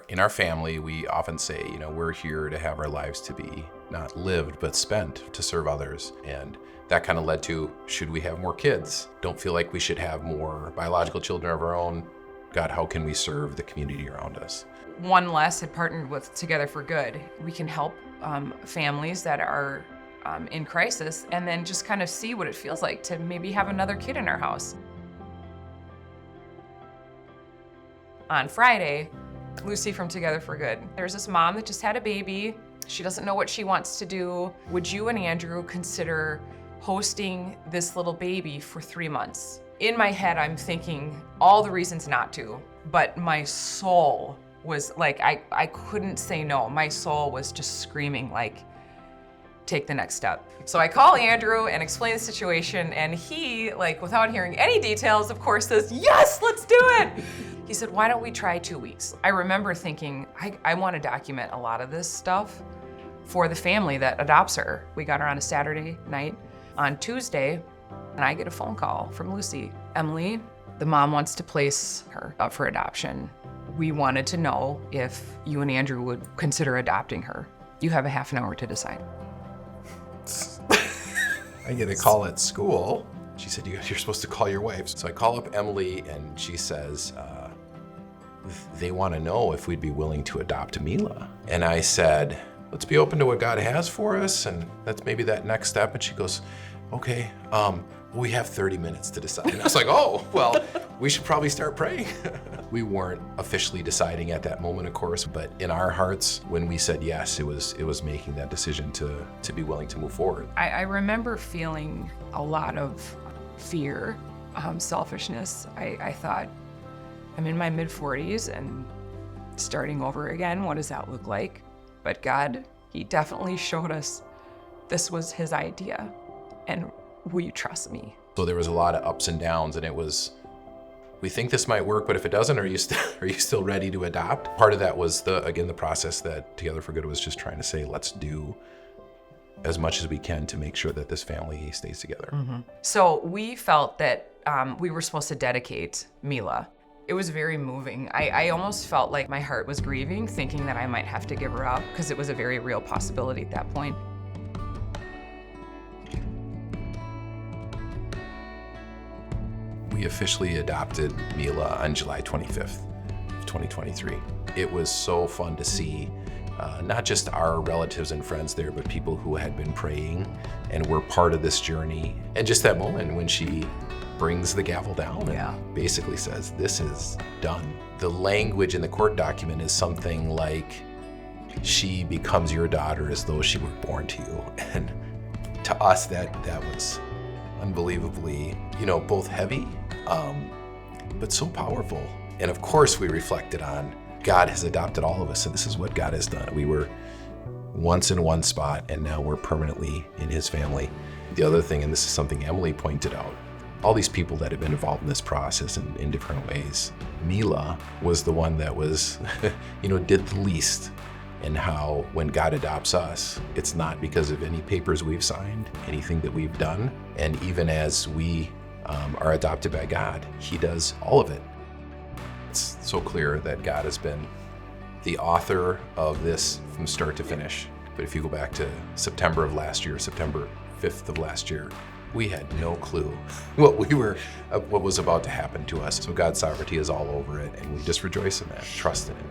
In our family, we often say, we're here to have our lives to be not lived, but spent to serve others. And that kind of led to, should we have more kids? Don't feel like we should have more biological children of our own. God, how can we serve the community around us? One Less had partnered with Together for Good. We can help families that are in crisis and then just kind of see what it feels like to maybe have another kid in our house. On Friday, Lucy from Together for Good. There's this mom that just had a baby. She doesn't know what she wants to do. Would you and Andrew consider hosting this little baby for 3 months? In my head, I'm thinking all the reasons not to, but my soul was like, I couldn't say no. My soul was just screaming like, take the next step. So I call Andrew and explain the situation, and he, like, without hearing any details, of course, says, yes, let's do it. He said, why don't we try 2 weeks? I remember thinking, I want to document a lot of this stuff for the family that adopts her. We got her on a Saturday night. On Tuesday, and I get a phone call from Lucy. Emily, the mom wants to place her up for adoption. We wanted to know if you and Andrew would consider adopting her. You have a half an hour to decide. I get a call at school. She said, you're supposed to call your wife. So I call up Emily, and she says, they want to know if we'd be willing to adopt Mila. And I said, let's be open to what God has for us, and that's maybe that next step. And she goes, okay, we have 30 minutes to decide. And I was like, oh, well, we should probably start praying. We weren't officially deciding at that moment, of course, but in our hearts, when we said yes, it was making that decision to be willing to move forward. I remember feeling a lot of fear, selfishness. I thought, I'm in my mid-40s and starting over again, what does that look like? But God, He definitely showed us this was His idea, and will you trust me? So there was a lot of ups and downs, and it was, we think this might work, but if it doesn't, are you still ready to adopt? Part of that was the process that Together for Good was just trying to say, let's do as much as we can to make sure that this family stays together. Mm-hmm. So we felt that we were supposed to dedicate Mila. It was very moving. I almost felt like my heart was grieving, thinking that I might have to give her up, because it was a very real possibility at that point. We officially adopted Mila on July 25th of 2023. It was so fun to see not just our relatives and friends there, but people who had been praying and were part of this journey. And just that moment when she brings the gavel down and basically says, this is done. The language in the court document is something like, she becomes your daughter as though she were born to you. And to us, that was unbelievably, both heavy, but so powerful. And of course, we reflected on God has adopted all of us, and this is what God has done. We were once in one spot, and now we're permanently in His family. The other thing, and this is something Emily pointed out, all these people that have been involved in this process in different ways. Mila was the one that was, did the least. And how when God adopts us, it's not because of any papers we've signed, anything that we've done. And even as we are adopted by God, He does all of it. It's so clear that God has been the author of this from start to finish. But if you go back to September of last year, September 5th of last year, we had no clue what was about to happen to us. So God's sovereignty is all over it, and we just rejoice in that, trust in it.